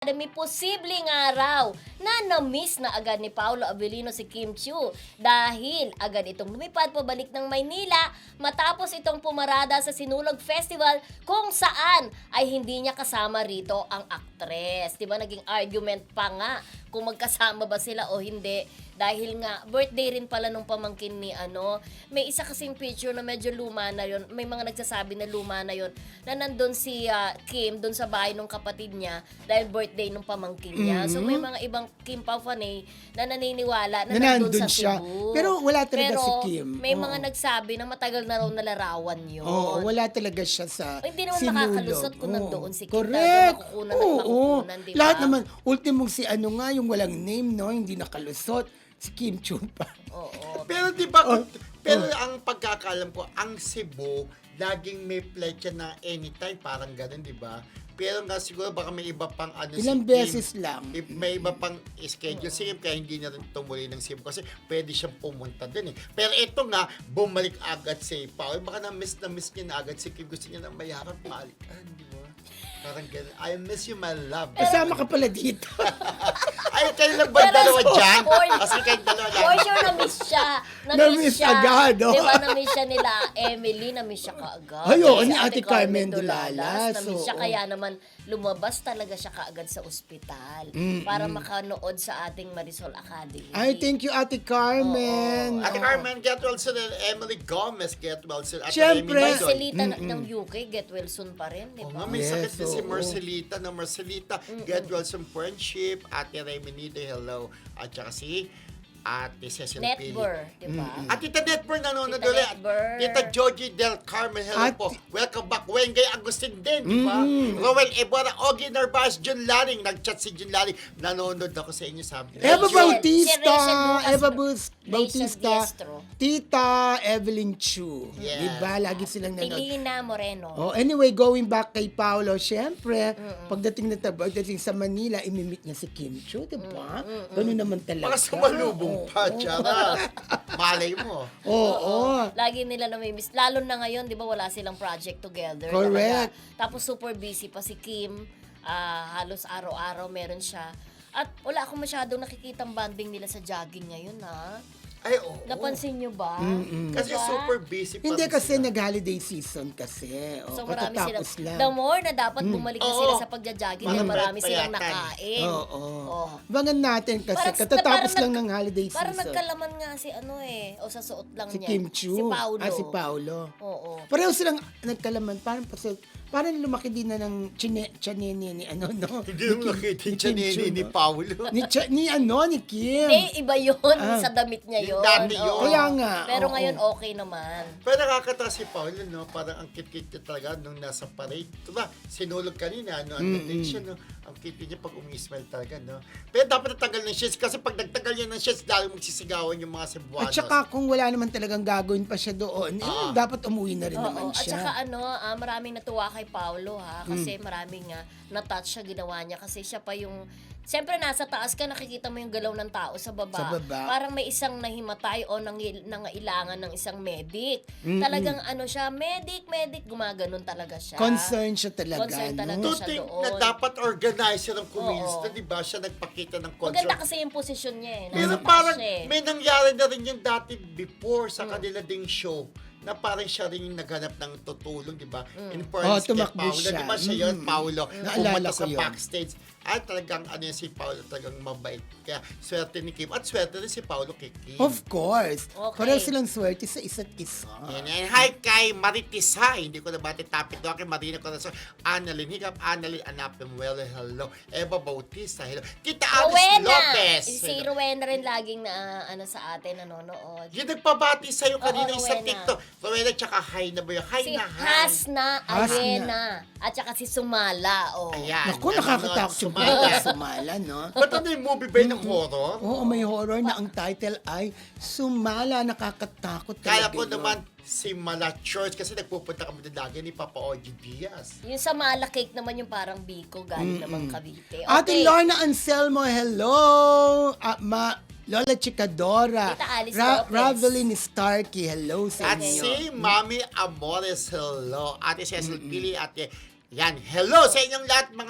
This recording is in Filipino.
May posibleng araw na na-miss na agad ni Paolo Abilino si Kim Chiu dahil agad itong lumipad pabalik ng Maynila matapos itong pumarada sa Sinulog Festival kung saan ay hindi niya kasama rito ang aktres. Diba naging argument pa nga kung magkasama ba sila o hindi dahil nga birthday rin pala nung pamangkin ni may isa kasing picture na medyo luma na yon, may mga nagsasabi na luma na yon na nandun si Kim dun sa bahay ng kapatid niya dahil birthday nung pamangkin niya. So may mga ibang Kim Pao Fanay na naniniwala na nandun sa siya. Cebu. Pero wala talaga Pero si Kim. may mga nagsabi na matagal na raw nalarawan yun. Oo, wala talaga siya sa Hindi naman Sinulog. makakalusot kung nandoon si Kim. Correct. Makukunan at makukunan, diba? Lahat naman, ultimong si nga, yung walang name, no? Hindi nakalusot. Si Kim Chiu pa. Oo. Pero di ba, pero ang pagkakalam ko, ang Cebu, laging may flight siya na anytime, parang ganun, di ba? Pero nga siguro baka may iba pang Ilang si beses Kim. lang. May iba pang schedule si Kim, kaya hindi na rin tumuloy ng Cebu kasi pwede siyang pumunta din eh. Pero ito nga, bumalik agad si Paul. Baka na-miss niya na agad si Kim. Gusto niya na mayakap, maalikan, di ba? Parang ganun. I miss you, my love. Kasama ka pala dito. Ay, kayo lang ba dalawa dyan? Kasi kayo dalawa lang. For sure, na-miss siya. Na-miss agad, oh. Diba, na-miss siya nila Emily, na-miss siya kaagad. Ay, oo, Si ni Ate Carmen Dulalas, na-miss siya, oo. kaya naman lumabas talaga siya kaagad sa ospital para makanood sa ating Marisol Academy. Ay, thank you, Ate Carmen. Ate Carmen, get well soon. And Emily Gomez, get well soon. At Siyempre. Remy Dizon. Marcelita ng UK, get well soon pa rin, di Oo ba? nga, may sakit din si oo. Marcelita na Marcelita. Get well some friendship. Ate Remy Nido, hello. At saka si Ate Cecil Pili. Netbur, di ba? At Tita Netbur nanonood Tita ulit. Netbur. Tita Georgie Del Carmen, hello At- po. Welcome back. Wengay Agustin din, di ba? Rowel Ebora, Ogie Narvaez, Jun Laring. Nag-chat si Jun Laring. Nanonood ako sa inyo, sabi niya. Eva Rachel. Bautista. Si Rachel Lucas. Eva Rachel Bautista. Diestro. Tita Evelyn Chu. Yeah. Diba? Lagi silang nanonood. Tilina Moreno. Oh, anyway, going back kay Paolo, syempre, pagdating sa Manila, imimit niya si Kim Chiu, di ba? Ganun naman talaga. Baka sumalubong pa, Chara. Malay mo. Oo. Lagi nila namimiss. Lalo na ngayon, di ba, wala silang project together. Correct. Talaga. Tapos super busy pa si Kim. Halos araw-araw meron siya. At wala akong masyadong nakikitang banding nila sa jogging ngayon, ha? Ay, oo. Napansin nyo ba? Kasi Diba? super busy pa Hindi rin kasi sila. nag-holiday season kasi. O, So marami katatapos silang, lang. the more na dapat bumalik na sila Oo. sa pagja-jogging, Mga na marami silang payatan. nakain. Oo. Oh. Bangan natin kasi Parang- katatapos parang lang ng holiday Parang season. nagkalaman nga si o sa suot lang Si niya. Kim Chiu. Si Paulo. Si Paulo. Oo. Pareho silang nagkalaman. Parang lumaki din na ng chanene ni no? Hindi mo nakita yung chanini ni Paolo. Ni Kim. Hindi, iba yun. Sa damit niya yun. Yung dati yun. Oo. Kaya nga. Pero oo. ngayon, okay naman. Pero nakakatawa si Paolo, no? Parang ang kit-kit niya talaga nung nasa parade. Diba? Sinulog kanina, din siya, no? Ang kit niya pag umi-smile talaga, no? Pero dapat natanggal ng shades kasi pag nagtagal niya ng shades, dahil magsisigawan yung mga Cebuanos. At saka kung wala naman talagang gagawin pa siya doon, dapat umuwi na rin naman Oo. At siya. saka maraming natuwa kay Paulo, ha? Kasi maraming na-touch siya ginawa niya. Kasi siya pa yung... Siyempre, nasa taas ka, nakikita mo yung galaw ng tao sa baba. Sa baba. Parang may isang nahimatay o nangailangan ng isang medic. Talagang siya, medic, gumaganon talaga siya. Concern siya talaga. Concern no? talaga To siya think doon. na dapat organizer ng community, Oo. di ba? Siya nagpakita ng Maganda concern. kasi yung posisyon niya eh. Pero Nasa taas parang siya eh. may nangyari na rin yung dati before sa kanila ding show na parang siya rin yung naghanap ng tutulong, di ba? In fairness kay tumakbo Paolo, siya. di ba siya yun, Paolo? Naalala Pumunta ko sa yun. backstage. At talagang si Paolo talagang mabait. Kaya swerte ni Kim. At swerte rin si Paolo kay Kim. Of course. Okay. Pareho silang swerte sa isa't isa. Yan, yan. Hi kay Maritis, hi. Hindi ko nabati topic doon. Kay Marina Corazon. Annalyn Hiccup. Annalyn Anapemuelo. Hello. Eva Bautista. Hello. Tita Alice Rowena! Lopez. Si Rowena rin laging na sa atin nanonood. Yung nagpabati sa'yo kanina Oo, sa Rowena. TikTok. Rowena tsaka hi na ba yun? Hi Si na hi. Hasna Ayena. At saka si Sumala. Oh. Ayan. Naku, nakakatakot yung Sumala. Sumala, no? Ba't ano yung movie ba yun ng horror? Oo, may horror na ang title ay Sumala. Nakakatakot Kaya talaga ko yun. naman si Mala Church kasi nagpupunta kami doon lagi ni Papa Ogie Diaz. Yung sa Mala Cake naman yung parang biko galing naman Cavite. Okay. Ate Lorna Anselmo, hello! Lola Chicadora. Tita Alice Lopez. Ravelyn Starkey, hello sa At inyo. si Mami Amores, hello. Ate Cecil Pili, ate yan, hello sa inyong lahat mga